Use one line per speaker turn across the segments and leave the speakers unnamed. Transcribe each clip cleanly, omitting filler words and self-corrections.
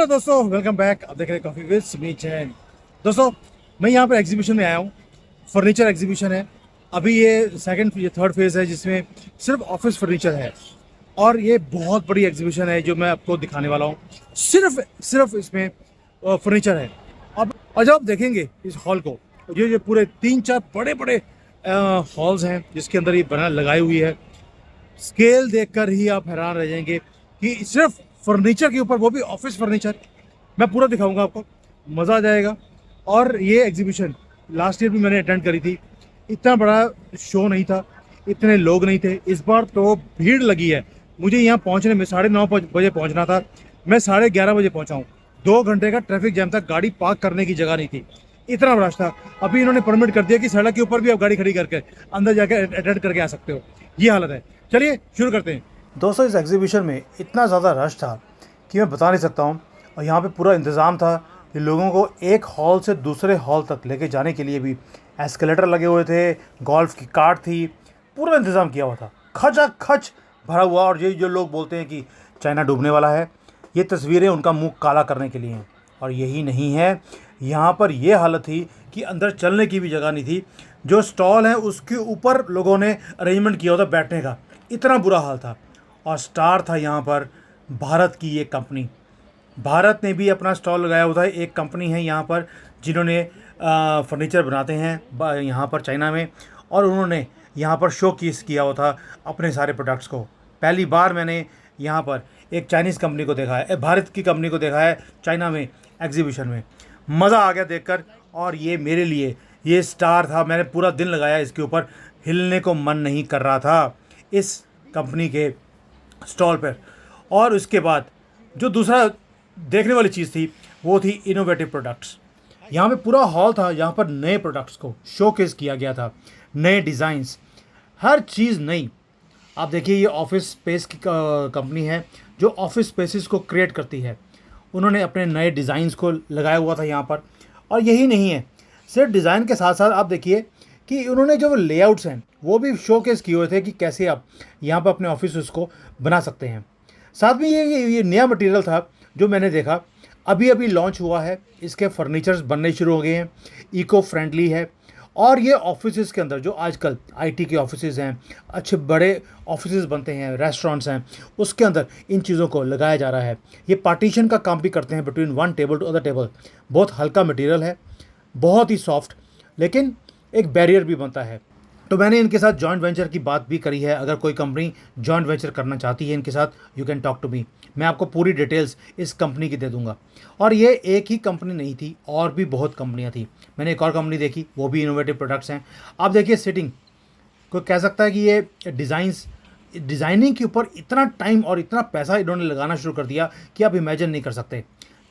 Hello दोस्तों, welcome back. आप देख रहे हैं कॉफी विद सुमीत जैन। दोस्तों, मैं यहाँ पर एग्जीबिशन में आया हूँ। फर्नीचर एग्जीबिशन है। अभी ये सेकंड ये थर्ड फेज है जिसमें सिर्फ ऑफिस फर्नीचर है। और ये बहुत बड़ी एग्जीबिशन है जो मैं आपको दिखाने वाला हूँ। सिर्फ सिर्फ इसमें फर्नीचर है। अब और जब आप देखेंगे इस हॉल को, ये पूरे 3-4 बड़े बड़े हॉल्स हैं जिसके अंदर ये बना लगाई हुई है। स्केल देखकर ही आप हैरान रह जाएंगे कि सिर्फ फर्नीचर के ऊपर, वो भी ऑफिस फर्नीचर। मैं पूरा दिखाऊंगा आपको, मज़ा आ जाएगा। और ये एग्जीबिशन लास्ट ईयर भी मैंने अटेंड करी थी। इतना बड़ा शो नहीं था, इतने लोग नहीं थे। इस बार तो भीड़ लगी है। मुझे यहाँ पहुँचने में 9:30 बजे पहुँचना था। मैं 11:30 बजे पहुँचा हूँ। 2 घंटे का ट्रैफिक जैम था, गाड़ी पार्क करने की जगह नहीं थी, इतना रश था। अभी इन्होंने परमिट कर दिया कि सड़क के ऊपर भी आप गाड़ी खड़ी करके अंदर जाकर अटेंड करके आ सकते हो। ये हालत है। चलिए शुरू करते हैं। दोस्तों, इस एग्जीबिशन में इतना ज़्यादा रश था कि मैं बता नहीं सकता हूँ। और यहाँ पे पूरा इंतज़ाम था कि लोगों को एक हॉल से दूसरे हॉल तक लेके जाने के लिए भी एस्केलेटर लगे हुए थे, गोल्फ की कार्ट थी, पूरा इंतज़ाम किया हुआ था, खचाखच भरा हुआ। और ये जो लोग बोलते हैं कि चाइना डूबने वाला है, ये तस्वीरें उनका मुंह काला करने के लिए हैं। और यही नहीं है, यहाँ पर ये हालत थी कि अंदर चलने की भी जगह नहीं थी। जो स्टॉल है उसके ऊपर लोगों ने अरेंजमेंट किया होता बैठने का, इतना बुरा हाल था। और स्टार था यहाँ पर भारत की ये कंपनी। भारत ने भी अपना स्टॉल लगाया हुआ था। एक कंपनी है यहाँ पर जिन्होंने फर्नीचर बनाते हैं यहाँ पर चाइना में, और उन्होंने यहाँ पर शो केस किया हुआ था अपने सारे प्रोडक्ट्स को। पहली बार मैंने यहाँ पर एक चाइनीज़ कंपनी को देखा है, भारत की कंपनी को देखा है चाइना में एग्जीबिशन में। मज़ा आ गया देखकर। और ये मेरे लिए ये स्टार था। मैंने पूरा दिन लगाया इसके ऊपर, हिलने को मन नहीं कर रहा था इस कंपनी के स्टॉल पर। और उसके बाद जो दूसरा देखने वाली चीज़ थी वो थी इनोवेटिव प्रोडक्ट्स। यहाँ पे पूरा हॉल था, यहाँ पर नए प्रोडक्ट्स को शोकेस किया गया था, नए डिज़ाइंस, हर चीज़ नई। आप देखिए, ये ऑफिस स्पेस की कंपनी है जो ऑफिस स्पेसेस को क्रिएट करती है। उन्होंने अपने नए डिज़ाइंस को लगाया हुआ था यहाँ पर। और यही नहीं है, सिर्फ डिज़ाइन के साथ साथ आप देखिए कि उन्होंने जो लेआउट्स हैं वो भी शोकेस किए हुए थे कि कैसे आप यहाँ पर अपने ऑफिस उसको बना सकते हैं। साथ में ये नया मटेरियल था जो मैंने देखा, अभी अभी लॉन्च हुआ है। इसके फर्नीचर्स बनने शुरू हो गए हैं, इको फ्रेंडली है। और ये ऑफिसेज़ के अंदर जो आजकल आईटी के ऑफिसेज़ हैं, अच्छे बड़े ऑफिसेज़ बनते हैं, रेस्टोरेंट्स हैं, उसके अंदर इन चीज़ों को लगाया जा रहा है। ये पार्टीशन का काम भी करते हैं between one table to other table. बहुत हल्का मटेरियल है, बहुत ही सॉफ्ट, लेकिन एक बैरियर भी बनता है। तो मैंने इनके साथ जॉइंट वेंचर की बात भी करी है। अगर कोई कंपनी जॉइंट वेंचर करना चाहती है इनके साथ, you can talk to me. मैं आपको पूरी डिटेल्स इस कंपनी की दे दूंगा। और ये एक ही कंपनी नहीं थी, और भी बहुत कंपनियां थी। मैंने एक और कंपनी देखी, वो भी इनोवेटिव प्रोडक्ट्स हैं। आप देखिए सिटिंग, कोई कह सकता है कि ये डिज़ाइनिंग के ऊपर इतना टाइम और इतना पैसा इन्होंने लगाना शुरू कर दिया कि आप इमेजिन नहीं कर सकते।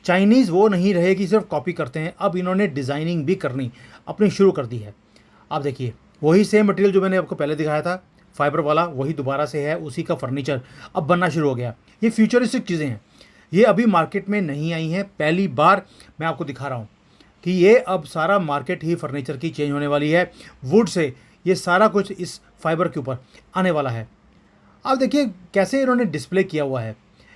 चाइनीज़ वो नहीं रहे कि सिर्फ कॉपी करते हैं, अब इन्होंने डिज़ाइनिंग भी करनी अपनी शुरू कर दी है। आप देखिए, वही सेम मटेरियल जो मैंने आपको पहले दिखाया था फाइबर वाला, वही दोबारा से है, उसी का फर्नीचर अब बनना शुरू हो गया। ये फ्यूचरिस्टिक चीज़ें हैं, ये अभी मार्केट में नहीं आई हैं। पहली बार मैं आपको दिखा रहा हूँ कि ये अब सारा मार्केट ही फर्नीचर की चेंज होने वाली है। वुड से ये सारा कुछ इस फाइबर के ऊपर आने वाला है। आप देखिए कैसे इन्होंने डिस्प्ले किया हुआ है।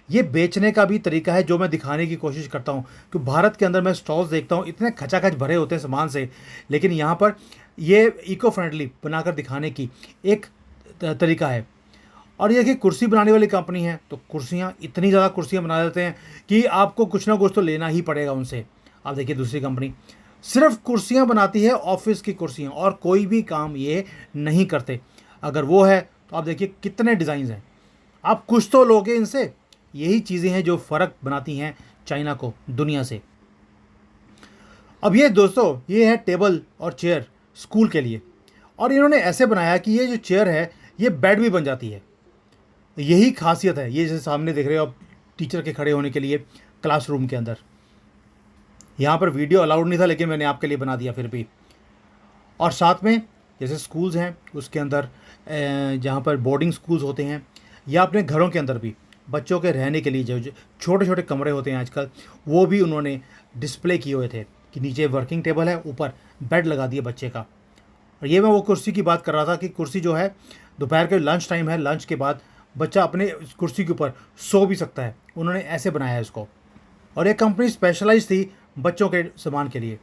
ये बेचने का भी तरीका है जो मैं दिखाने की कोशिश करता हूँ कि भारत के अंदर मैं स्टॉल्स देखता हूँ इतने खचाखच भरे होते हैं सामान से, लेकिन यहाँ पर ये इको फ्रेंडली बनाकर दिखाने की एक तरीका है। और ये कि कुर्सी बनाने वाली कंपनी है, तो कुर्सियाँ, इतनी ज़्यादा कुर्सियाँ बना देते हैं कि आपको कुछ ना कुछ तो लेना ही पड़ेगा उनसे। आप देखिए दूसरी कंपनी सिर्फ कुर्सियाँ बनाती है, ऑफिस की कुर्सियाँ, और कोई भी काम ये नहीं करते। अगर वो है तो आप देखिए कितने डिज़ाइन हैं, आप कुछ तो लोगे इनसे। यही चीज़ें हैं जो फ़र्क बनाती हैं चाइना को दुनिया से। अब ये दोस्तों, ये है टेबल और चेयर स्कूल के लिए। और इन्होंने ऐसे बनाया कि ये जो चेयर है ये बेड भी बन जाती है। यही खासियत है। ये जैसे सामने देख रहे हो आप, टीचर के खड़े होने के लिए क्लासरूम के अंदर। यहाँ पर वीडियो अलाउड नहीं था, लेकिन मैंने आपके लिए बना दिया फिर भी। और साथ में जैसे स्कूल्स हैं उसके अंदर, जहाँ पर बोर्डिंग स्कूल्स होते हैं, या अपने घरों के अंदर भी बच्चों के रहने के लिए जो छोटे छोटे कमरे होते हैं आजकल, वो भी उन्होंने डिस्प्ले किए हुए थे कि नीचे वर्किंग टेबल है, ऊपर बेड लगा दिया बच्चे का। और ये मैं वो कुर्सी की बात कर रहा था कि कुर्सी जो है, दोपहर के लंच टाइम है, लंच के बाद बच्चा अपने कुर्सी के ऊपर सो भी सकता है। उन्होंने ऐसे बनाया है इसको। और ये कंपनी स्पेशलाइज थी बच्चों के सामान के लिए।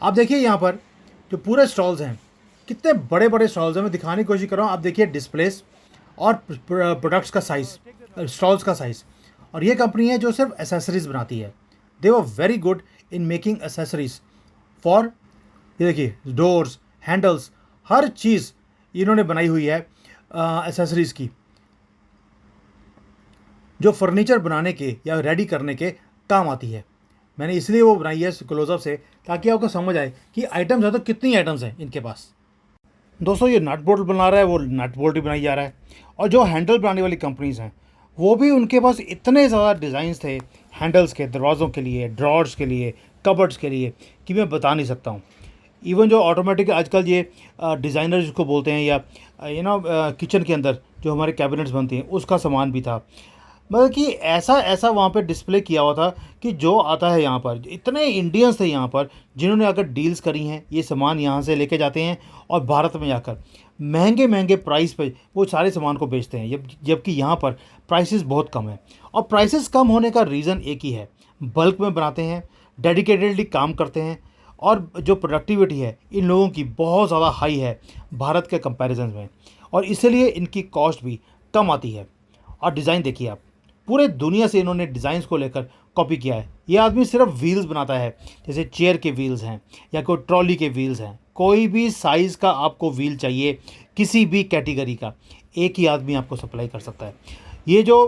आप देखिए यहाँ पर जो पूरे स्टॉल्स हैं, कितने बड़े बड़े स्टॉल्स हैं। मैं दिखाने की कोशिश कर रहा हूँ। आप देखिए डिस्प्लेस और प्रोडक्ट्स का साइज़, स्टॉल्स का साइज़। और ये कंपनी है जो सिर्फ एसेसरीज़ बनाती है। They were very good in making accessories for, ये देखिए डोर्स, हैंडल्स, हर चीज़ इन्होंने बनाई हुई है एसेसरीज़ की, जो फर्नीचर बनाने के या रेडी करने के काम आती है। मैंने इसलिए वो बनाई है क्लोजअप से, ताकि आपको समझ आए कि आइटम्स है तो कितनी आइटम्स हैं इनके पास। दोस्तों ये नट बोल्ट बना रहा है, वो नट बोल्ट भी बनाई जा रहा है। और जो हैंडल बनाने वाली कंपनीज़ हैं, वो भी उनके पास इतने ज़्यादा डिज़ाइंस थे हैंडल्स के, दरवाज़ों के लिए, ड्रॉर्स के लिए, कबर्ड्स के लिए, कि मैं बता नहीं सकता हूँ। इवन जो ऑटोमेटिक आजकल ये डिज़ाइनर जिसको बोलते हैं, या किचन के अंदर जो हमारे कैबिनेट्स बनते हैं, उसका सामान भी था। मतलब कि ऐसा ऐसा वहाँ पे डिस्प्ले किया हुआ था कि जो आता है यहाँ पर, इतने इंडियंस थे यहाँ पर जिन्होंने आकर डील्स करी हैं, ये सामान यहाँ से लेके जाते हैं और भारत में जाकर महंगे महंगे प्राइस पे वो सारे सामान को बेचते हैं। जबकि यहाँ पर प्राइसेस बहुत कम है। और प्राइसेस कम होने का रीज़न एक ही है, बल्क में बनाते हैं, डेडिकेटेडली काम करते हैं, और जो प्रोडक्टिविटी है इन लोगों की बहुत ज़्यादा हाई है भारत के कंपैरिजन में, और इसलिए इनकी कॉस्ट भी कम आती है। और डिज़ाइन देखिए आप, पूरे दुनिया से इन्होंने डिज़ाइंस को लेकर कॉपी किया है। ये आदमी सिर्फ व्हील्स बनाता है, जैसे चेयर के व्हील्स हैं या कोई ट्रॉली के व्हील्स हैं। कोई भी साइज़ का आपको व्हील चाहिए, किसी भी कैटेगरी का, एक ही आदमी आपको सप्लाई कर सकता है। ये जो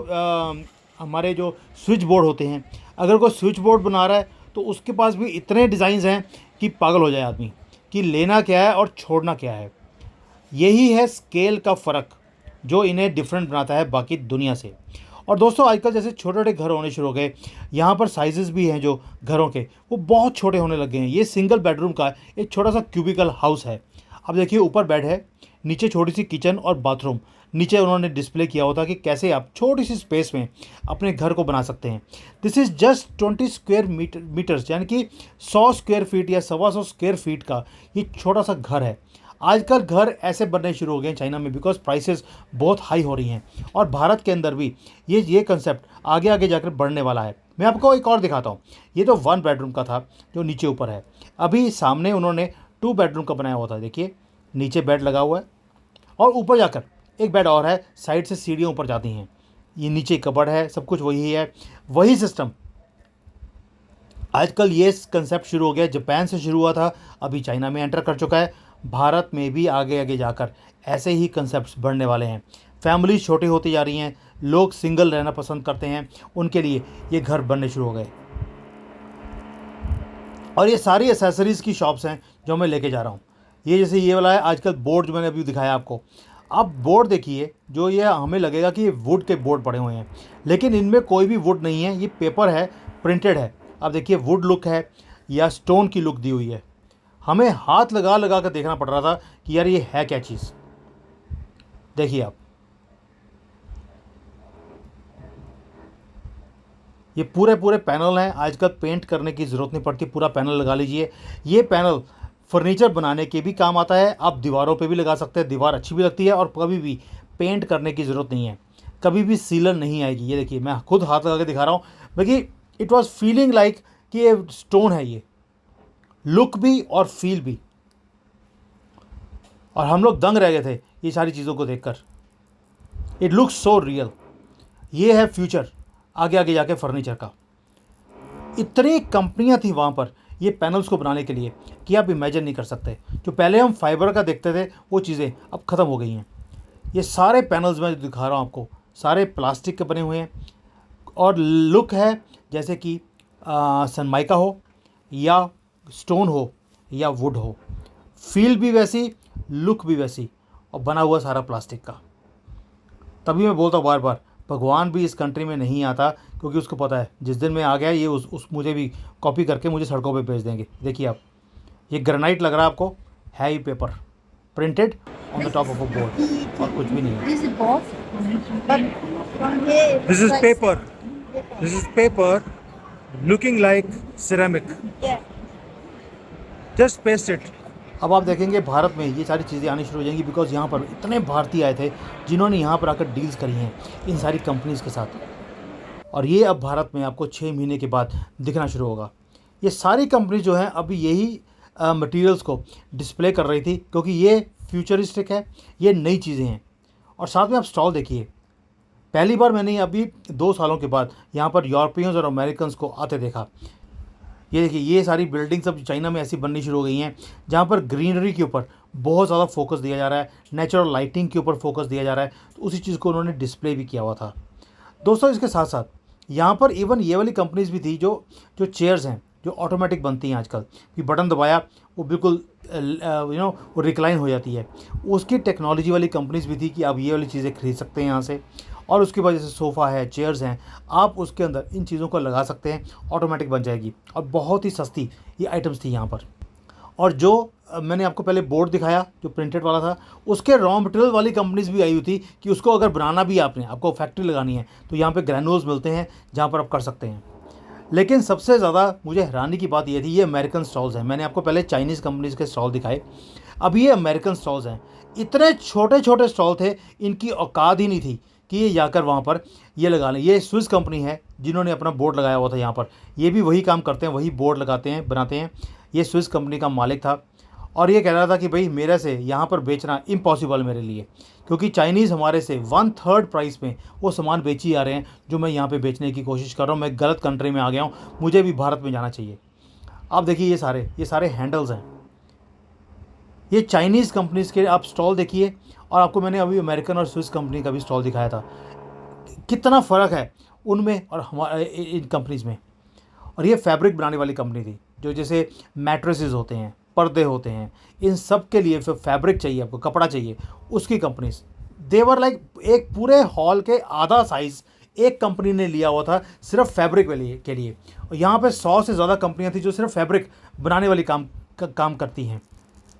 हमारे जो स्विच बोर्ड होते हैं, अगर कोई स्विच बोर्ड बना रहा है तो उसके पास भी इतने डिज़ाइंस हैं कि पागल हो जाए आदमी कि लेना क्या है और छोड़ना क्या है। यही है स्केल का फ़र्क जो इन्हें डिफरेंट बनाता है बाकी दुनिया से। और दोस्तों आजकल जैसे छोटे छोटे घर होने शुरू हो गए, यहाँ पर साइजेस भी हैं जो घरों के, वो बहुत छोटे होने लग गए हैं। ये सिंगल बेडरूम का एक छोटा सा क्यूबिकल हाउस है। अब देखिए ऊपर बेड है, नीचे छोटी सी किचन और बाथरूम, नीचे उन्होंने डिस्प्ले किया होता कि कैसे आप छोटी सी स्पेस में अपने घर को बना सकते हैं। This is just 20 square metres, यानी कि 100 स्क्वायर फीट या 125 स्क्वायर फीट का ये छोटा सा घर है। आजकल घर ऐसे बनने शुरू हो गए हैं चाइना में, बिकॉज प्राइसेस बहुत हाई हो रही हैं। और भारत के अंदर भी ये कंसेप्ट आगे आगे जाकर बढ़ने वाला है। मैं आपको एक और दिखाता हूँ। ये तो 1 बेडरूम का था जो नीचे ऊपर है। अभी सामने उन्होंने 2 बेडरूम का बनाया हुआ था। देखिए नीचे बेड लगा हुआ है और ऊपर जाकर एक बेड और है, साइड से सीढ़ियाँ ऊपर जाती हैं। ये नीचे कबर्ड है, सब कुछ वही है, वही सिस्टम। आजकल ये कंसेप्ट शुरू हो गया, जापान से शुरू हुआ था, अभी चाइना में एंटर कर चुका है। भारत में भी आगे आगे जाकर ऐसे ही कंसेप्ट्स बढ़ने वाले हैं। फैमिली छोटी होती जा रही हैं, लोग सिंगल रहना पसंद करते हैं, उनके लिए ये घर बनने शुरू हो गए। और ये सारी एसेसरीज़ की शॉप्स हैं जो मैं लेके जा रहा हूँ। ये जैसे ये वाला है आजकल बोर्ड जो मैंने अभी दिखाया आपको। आप बोर्ड देखिए, जो ये हमें लगेगा कि ये वुड के बोर्ड पड़े हुए हैं, लेकिन इनमें कोई भी वुड नहीं है, ये पेपर है, प्रिंटेड है। आप देखिए वुड लुक है या स्टोन की लुक दी हुई है। हमें हाथ लगा लगा कर देखना पड़ रहा था कि यार ये है क्या चीज़। देखिए आप, ये पूरे पैनल हैं। आजकल पेंट करने की ज़रूरत नहीं पड़ती, पूरा पैनल लगा लीजिए। ये पैनल फर्नीचर बनाने के भी काम आता है, आप दीवारों पे भी लगा सकते हैं, दीवार अच्छी भी लगती है और कभी भी पेंट करने की ज़रूरत नहीं है, कभी भी सीलन नहीं आएगी। ये देखिए मैं खुद हाथ लगा के दिखा रहा हूँ, देखिए इट वॉज फीलिंग लाइक कि ये स्टोन है, ये लुक भी और फील भी। और हम लोग दंग रह गए थे ये सारी चीज़ों को देखकर। It looks so real. ये है फ्यूचर आगे आगे जाके फर्नीचर का। इतनी कंपनियां थी वहाँ पर ये पैनल्स को बनाने के लिए कि आप इमेजिन नहीं कर सकते। जो पहले हम फाइबर का देखते थे वो चीज़ें अब ख़त्म हो गई हैं। ये सारे पैनल्स मैं दिखा रहा हूँ आपको, सारे प्लास्टिक के बने हुए हैं और लुक है जैसे कि सनमाइका हो या स्टोन हो या वुड हो। फील भी वैसी, लुक भी वैसी, और बना हुआ सारा प्लास्टिक का। तभी मैं बोलता हूँ बार बार, भगवान भी इस कंट्री में नहीं आता, क्योंकि उसको पता है जिस दिन मैं आ गया ये उस मुझे भी कॉपी करके मुझे सड़कों पे भेज देंगे। देखिए आप, ये ग्रेनाइट लग रहा है आपको, है ही paper printed on the top of a board, और कुछ भी नहीं है। This is paper, this is paper looking like ceramic, just paste it. अब आप देखेंगे भारत में ये सारी चीज़ें आनी शुरू हो जाएंगी, बिकॉज यहाँ पर इतने भारतीय आए थे जिन्होंने यहाँ पर आकर डील्स करी हैं इन सारी कंपनीज़ के साथ।
और ये अब भारत में आपको 6 महीने के बाद दिखना शुरू होगा। ये सारी कंपनी जो है अभी यही मटेरियल्स को डिस्प्ले कर रही थी, क्योंकि ये फ्यूचरिस्टिक है, ये नई चीज़ें हैं। और साथ में आप स्टॉल देखिए, पहली बार मैंने अभी 2 सालों के बाद यहाँ पर यूरोपियंस और अमेरिकन्स को आते देखा। ये देखिए, ये सारी बिल्डिंग्स अब चाइना में ऐसी बननी शुरू हो गई हैं जहाँ पर ग्रीनरी के ऊपर बहुत ज़्यादा फोकस दिया जा रहा है, नेचुरल लाइटिंग के ऊपर फोकस दिया जा रहा है। तो उसी चीज़ को उन्होंने डिस्प्ले भी किया हुआ था। दोस्तों, इसके साथ साथ यहाँ पर इवन ये वाली कंपनीज़ भी थी जो जो चेयर्स हैं, जो ऑटोमेटिक बनती हैं आजकल, कि बटन दबाया वो बिल्कुल वो रिक्लाइन हो जाती है। उसकी टेक्नोलॉजी वाली कंपनीज़ भी थी कि आप ये वाली चीज़ें खरीद सकते हैं यहाँ से। और उसकी वजह से सोफ़ा है, चेयर्स हैं, आप उसके अंदर इन चीज़ों को लगा सकते हैं, ऑटोमेटिक बन जाएगी। और बहुत ही सस्ती ये आइटम्स थी यहाँ पर। और जो मैंने आपको पहले बोर्ड दिखाया जो प्रिंटेड वाला था, उसके रॉ मटेरियल वाली कंपनीज़ भी आई हुई थी कि उसको अगर बनाना भी आपको फैक्ट्री लगानी है तो यहाँ पे ग्रैनुल्स मिलते हैं जहाँ पर आप कर सकते हैं। लेकिन सबसे ज़्यादा मुझे हैरानी की बात ये थी, ये अमेरिकन स्टॉल्स हैं। मैंने आपको पहले चाइनीज़ कंपनीज़ के स्टॉल दिखाए, अब ये अमेरिकन स्टॉल्स हैं। इतने छोटे छोटे स्टॉल थे, इनकी औकात ही नहीं थी कि ये जाकर वहाँ पर ये लगा लें। ये स्विस कंपनी है जिन्होंने अपना बोर्ड लगाया हुआ था यहाँ पर। ये भी वही काम करते हैं, वही बोर्ड लगाते हैं, बनाते हैं। ये स्विस कंपनी का मालिक था और ये कह रहा था कि भाई मेरे से यहाँ पर बेचना इम्पॉसिबल मेरे लिए, क्योंकि चाइनीज़ हमारे से 1/3 प्राइस में वो सामान बेची जा रहे हैं जो मैं यहाँ पे बेचने की कोशिश कर रहा हूँ। मैं गलत कंट्री में आ गया हूँ, मुझे भी भारत में जाना चाहिए। आप देखिए, ये सारे हैंडल्स हैं, ये चाइनीज़ कंपनीज़ के आप स्टॉल देखिए। और आपको मैंने अभी अमेरिकन और स्विस कंपनी का भी स्टॉल दिखाया था, कितना फ़र्क है उनमें और हमारे इन कंपनीज़ में। और ये फैब्रिक बनाने वाली कंपनी थी, जो जैसे मैट्रेसेस होते हैं, पर्दे होते हैं, इन सब के लिए फैब्रिक चाहिए, आपको कपड़ा चाहिए, उसकी कंपनीज। देवर लाइक एक पूरे हॉल के आधा साइज़ एक कंपनी ने लिया हुआ था सिर्फ फैब्रिक के लिए। और यहाँ पे 100 से ज़्यादा कंपनियाँ थी जो सिर्फ फैब्रिक बनाने वाली काम करती हैं।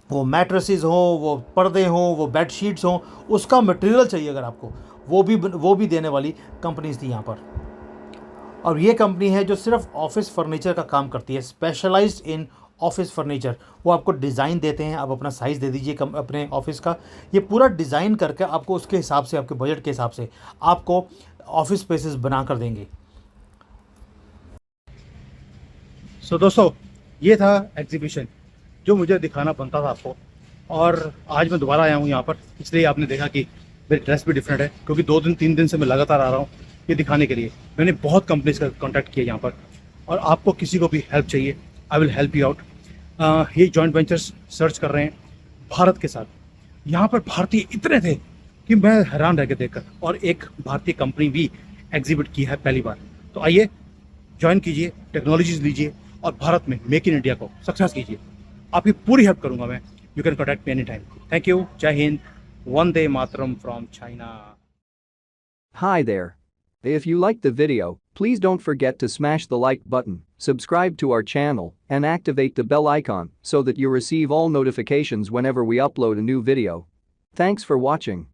वो मैट्रेसेस हों, वो पर्दे हों, वो बेड शीट्स हों, उसका मटेरियल चाहिए अगर आपको, वो भी देने वाली कंपनीज थी यहाँ पर। और ये कंपनी है जो सिर्फ ऑफिस फर्नीचर का काम करती है, स्पेशलाइज्ड इन ऑफिस फर्नीचर। वो आपको डिज़ाइन देते हैं, आप अपना साइज़ दे दीजिए अपने ऑफिस का, ये पूरा डिज़ाइन करके आपको उसके हिसाब से, आपके बजट के हिसाब से आपको ऑफिस स्पेसेस बना कर देंगे।
सो दोस्तों, ये था एग्जीबिशन जो मुझे दिखाना बनता था आपको। और आज मैं दोबारा आया हूँ यहाँ पर, इसलिए आपने देखा कि मेरी ड्रेस भी डिफरेंट है, क्योंकि 2 दिन 3 दिन से मैं लगातार आ रहा हूँ ये दिखाने के लिए। मैंने बहुत कंपनीज का कॉन्टैक्ट किया यहाँ पर, और आपको किसी को भी हेल्प चाहिए, I will help you out. ये जॉइंट वेंचर्स सर्च कर रहे हैं भारत के साथ। यहाँ पर भारतीय इतने थे कि मैं हैरान रह के देखकर, और एक भारतीय कंपनी भी एग्जिबिट की है पहली बार। तो आइए ज्वाइन कीजिए, टेक्नोलॉजीज लीजिए और भारत में मेक इन इंडिया को सक्सेस कीजिए। आपकी पूरी हेल्प करूंगा मैं। You can contact me any time. Thank you. Jai Hind. Vande Mataram from China.
Hi there. If you liked the video, please don't forget to smash the like button, subscribe to our channel, and activate the bell icon so that you receive all notifications whenever we upload a new video. Thanks for watching.